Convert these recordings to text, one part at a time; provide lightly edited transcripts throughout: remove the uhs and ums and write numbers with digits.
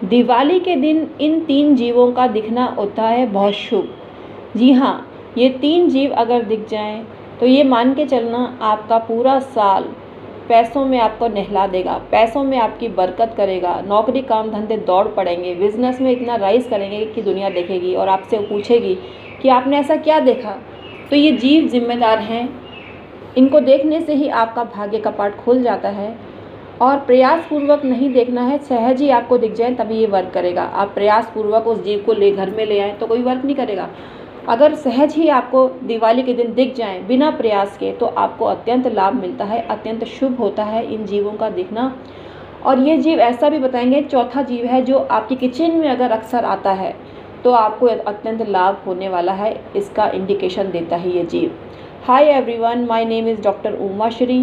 दिवाली के दिन इन 3 जीवों का दिखना होता है बहुत शुभ। जी हाँ, ये 3 जीव अगर दिख जाएं तो ये मान के चलना आपका पूरा साल पैसों में आपको नहला देगा, पैसों में आपकी बरकत करेगा, नौकरी काम धंधे दौड़ पड़ेंगे, बिजनेस में इतना राइज करेंगे कि दुनिया देखेगी और आपसे पूछेगी कि आपने ऐसा क्या देखा। तो ये जीव जिम्मेदार हैं, इनको देखने से ही आपका भाग्य का पाठ खुल जाता है। और प्रयासपूर्वक नहीं देखना है, सहज ही आपको दिख जाए तभी ये वर्क करेगा। आप प्रयासपूर्वक उस जीव को घर में ले आएँ तो कोई वर्क नहीं करेगा। अगर सहज ही आपको दिवाली के दिन दिख जाएँ बिना प्रयास के तो आपको अत्यंत लाभ मिलता है, अत्यंत शुभ होता है इन जीवों का दिखना। और ये जीव ऐसा भी बताएंगे, चौथा जीव है जो आपकी किचन में अगर अक्सर आता है तो आपको अत्यंत लाभ होने वाला है, इसका इंडिकेशन देता है ये जीव। Hi everyone, my name is doctor Uma Shri.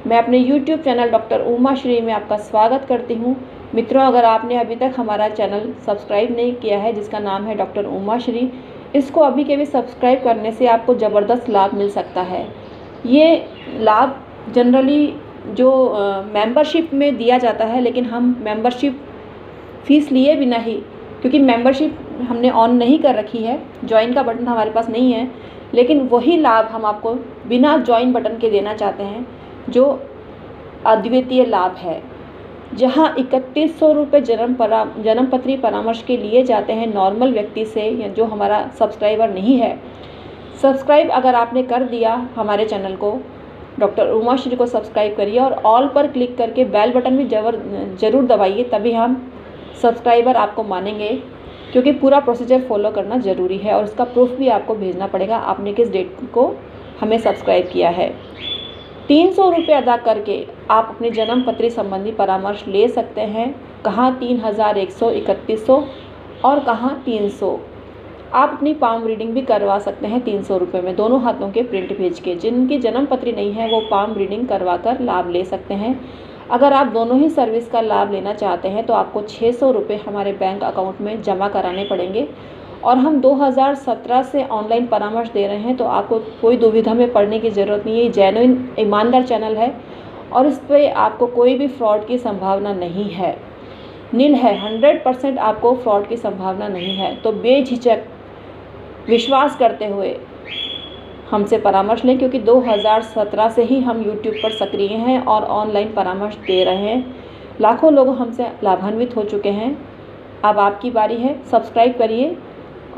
मैं अपने YouTube channel doctor Uma Shri में आपका स्वागत करती हूँ। मित्रों, अगर आपने अभी तक हमारा चैनल सब्सक्राइब नहीं किया है जिसका नाम है डॉक्टर उमा श्री, इसको अभी के भी सब्सक्राइब करने से आपको ज़बरदस्त लाभ मिल सकता है। ये लाभ जनरली जो मेंबरशिप में दिया जाता है, लेकिन हम मेंबरशिप फ़ीस लिए बिना ही, क्योंकि मेंबरशिप हमने ऑन नहीं कर रखी है, ज्वाइन का बटन हमारे पास नहीं है, लेकिन वही लाभ हम आपको बिना ज्वाइन बटन के देना चाहते हैं जो अद्वितीय लाभ है। जहां 3100 रुपये जन्मपत्री परामर्श के लिए जाते हैं नॉर्मल व्यक्ति से, या जो हमारा सब्सक्राइबर नहीं है। सब्सक्राइब अगर आपने कर दिया हमारे चैनल को, डॉक्टर उमा श्री को सब्सक्राइब करिए और ऑल पर क्लिक करके बेल बटन भी ज़रूर दबाइए, तभी हम सब्सक्राइबर आपको मानेंगे, क्योंकि पूरा प्रोसीजर फॉलो करना ज़रूरी है और उसका प्रूफ भी आपको भेजना पड़ेगा आपने किस डेट को हमें सब्सक्राइब किया है। 300 रुपये अदा करके आप अपनी जन्मपत्री संबंधी परामर्श ले सकते हैं। कहाँ 3100, 3100 और कहाँ 300। आप अपनी पाम रीडिंग भी करवा सकते हैं 300 रुपये में, दोनों हाथों के प्रिंट भेज के। जिनकी जन्मपत्री नहीं है वो पाम रीडिंग करवा कर लाभ ले सकते हैं। अगर आप दोनों ही सर्विस का लाभ लेना चाहते हैं तो आपको 600 रुपये हमारे बैंक अकाउंट में जमा कराने पड़ेंगे। और हम 2017 से ऑनलाइन परामर्श दे रहे हैं, तो आपको कोई दुविधा में पड़ने की ज़रूरत नहीं है। ये जेन्युइन ईमानदार चैनल है और इस पर आपको कोई भी फ्रॉड की संभावना नहीं है, नील है। 100% आपको फ्रॉड की संभावना नहीं है। तो बेझिझक विश्वास करते हुए हमसे परामर्श लें, क्योंकि 2017 से ही हम यूट्यूब पर सक्रिय हैं और ऑनलाइन परामर्श दे रहे हैं। लाखों लोग हमसे लाभान्वित हो चुके हैं। अब आपकी बारी है, सब्सक्राइब करिए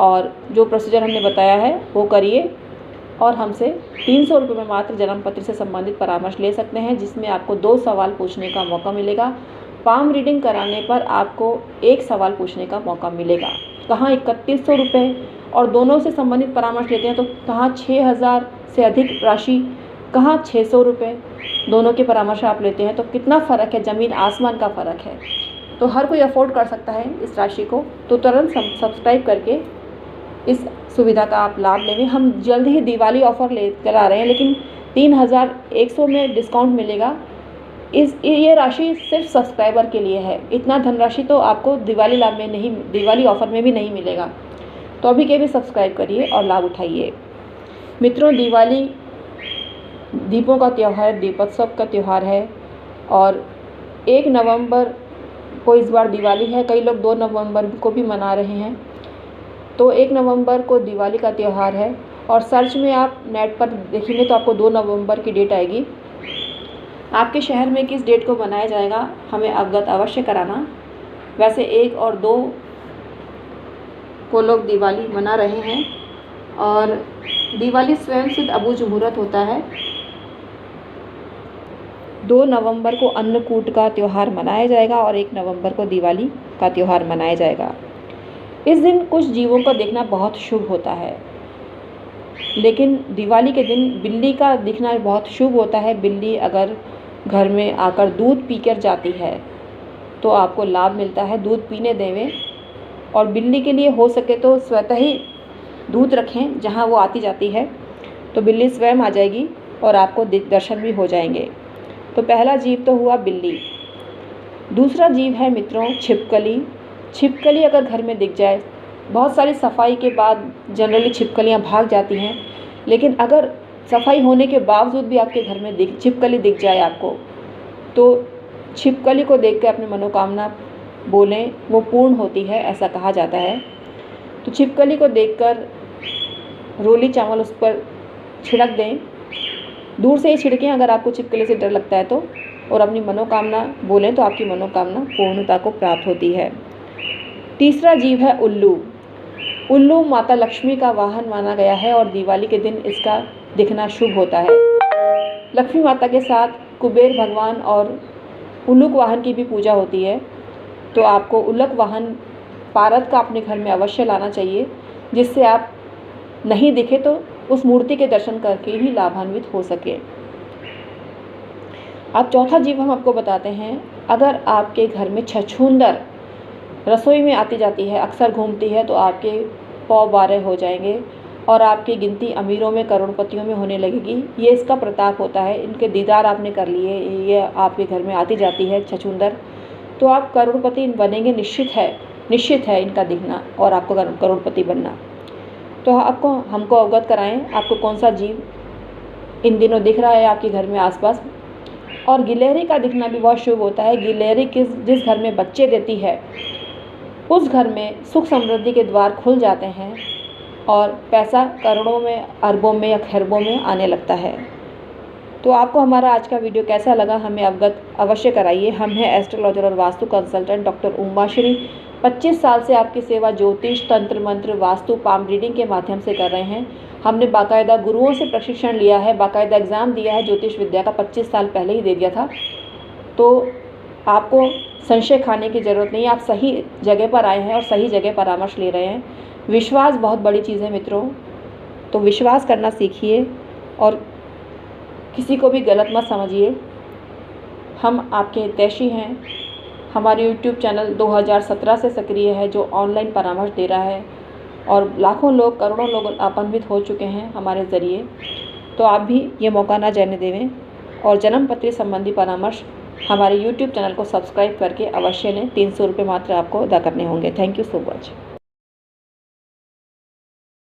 और जो प्रोसीजर हमने बताया है वो करिए और हमसे 300 रुपये में मात्र जन्मपत्री से संबंधित परामर्श ले सकते हैं, जिसमें आपको 2 सवाल पूछने का मौका मिलेगा। पाम रीडिंग कराने पर आपको 1 सवाल पूछने का मौका मिलेगा। कहाँ 3100 रुपये और दोनों से संबंधित परामर्श लेते हैं तो कहाँ 6000 से अधिक राशि, कहाँ 600 रुपये दोनों के परामर्श आप लेते हैं। तो कितना फ़र्क है, ज़मीन आसमान का फ़र्क है। तो हर कोई अफोर्ड कर सकता है इस राशि को, तो तुरंत सब्सक्राइब करके इस सुविधा का आप लाभ लेंगे। हम जल्द ही दिवाली ऑफ़र लेकर आ रहे हैं, लेकिन 3100 में डिस्काउंट मिलेगा। ये राशि सिर्फ सब्सक्राइबर के लिए है। इतना धनराशि तो आपको दिवाली लाभ में नहीं, दिवाली ऑफ़र में भी नहीं मिलेगा। तो अभी के भी सब्सक्राइब करिए और लाभ उठाइए। मित्रों, दिवाली दीपों का त्यौहार, दीपोत्सव का त्यौहार है और 1 नवंबर को इस बार दिवाली है। कई लोग 2 नवंबर को भी मना रहे हैं। तो 1 नवंबर को दिवाली का त्यौहार है और सर्च में आप नेट पर देखेंगे तो आपको 2 नवंबर की डेट आएगी। आपके शहर में किस डेट को मनाया जाएगा हमें अवगत अवश्य कराना। वैसे 1 और 2 को लोग दिवाली मना रहे हैं और दिवाली स्वयं सिद्ध अबूझ मुहूर्त होता है। 2 नवंबर को अन्नकूट का त्यौहार मनाया जाएगा और 1 नवंबर को दिवाली का त्यौहार मनाया जाएगा। इस दिन कुछ जीवों को देखना बहुत शुभ होता है, लेकिन दिवाली के दिन बिल्ली का दिखना बहुत शुभ होता है। बिल्ली अगर घर में आकर दूध पीकर जाती है तो आपको लाभ मिलता है। दूध पीने देवें और बिल्ली के लिए हो सके तो स्वतः ही दूध रखें जहाँ वो आती जाती है, तो बिल्ली स्वयं आ जाएगी और आपको दर्शन भी हो जाएंगे। तो पहला जीव तो हुआ बिल्ली। दूसरा जीव है मित्रों छिपकली। छिपकली अगर घर में दिख जाए, बहुत सारी सफाई के बाद जनरली छिपकलियाँ भाग जाती हैं, लेकिन अगर सफाई होने के बावजूद भी आपके घर में छिपकली दिख जाए आपको, तो छिपकली को देख कर अपनी मनोकामना बोलें वो पूर्ण होती है, ऐसा कहा जाता है। तो छिपकली को देखकर रोली चावल उस पर छिड़क दें, दूर से ही छिड़कें अगर आपको छिपकली से डर लगता है तो, और अपनी मनोकामना बोलें तो आपकी मनोकामना पूर्णता को प्राप्त होती है। तीसरा जीव है उल्लू। उल्लू माता लक्ष्मी का वाहन माना गया है और दिवाली के दिन इसका दिखना शुभ होता है। लक्ष्मी माता के साथ कुबेर भगवान और उल्लूक वाहन की भी पूजा होती है। तो आपको उल्लूक वाहन पारद का अपने घर में अवश्य लाना चाहिए, जिससे आप नहीं दिखे तो उस मूर्ति के दर्शन करके ही लाभान्वित हो सके। अब चौथा जीव हम आपको बताते हैं। अगर आपके घर में छछूंदर रसोई में आती जाती है, अक्सर घूमती है, तो आपके पौ 12 हो जाएंगे और आपकी गिनती अमीरों में करोड़पतियों में होने लगेगी। ये इसका प्रताप होता है। इनके दीदार आपने कर लिए, ये आपके घर में आती जाती है छछूंदर, तो आप करोड़पति बनेंगे, निश्चित है इनका दिखना और आपको करोड़पति बनना। तो आपको हमको अवगत कराएं आपको कौन सा जीव इन दिनों दिख रहा है आपके घर में आसपास। और गिलहरी का दिखना भी बहुत शुभ होता है। गिलहरी जिस घर में बच्चे देती है उस घर में सुख समृद्धि के द्वार खुल जाते हैं और पैसा करोड़ों में, अरबों में या खरबों में आने लगता है। तो आपको हमारा आज का वीडियो कैसा लगा हमें अवगत अवश्य कराइए। हम हैं एस्ट्रोलॉजर और वास्तु कंसल्टेंट डॉक्टर उमाश्री। 25 साल से आपकी सेवा ज्योतिष, तंत्र मंत्र, वास्तु, पाम रीडिंग के माध्यम से कर रहे हैं। हमने बाकायदा गुरुओं से प्रशिक्षण लिया है, बाकायदा एग्ज़ाम दिया है ज्योतिष विद्या का, 25 साल पहले ही दे दिया था। तो आपको संशय खाने की ज़रूरत नहीं है, आप सही जगह पर आए हैं और सही जगह परामर्श ले रहे हैं। विश्वास बहुत बड़ी चीज़ है मित्रों, तो विश्वास करना सीखिए और किसी को भी गलत मत समझिए। हम आपके हितैषी हैं। हमारे YouTube चैनल 2017 से सक्रिय है, जो ऑनलाइन परामर्श दे रहा है और लाखों लोग, करोड़ों लोग लाभान्वित हो चुके हैं हमारे ज़रिए। तो आप भी ये मौका ना जाने देवें और जन्म पत्री संबंधी परामर्श हमारे YouTube चैनल को सब्सक्राइब करके अवश्य लें। 300 रुपये मात्र आपको अदा करने होंगे। Thank you so much.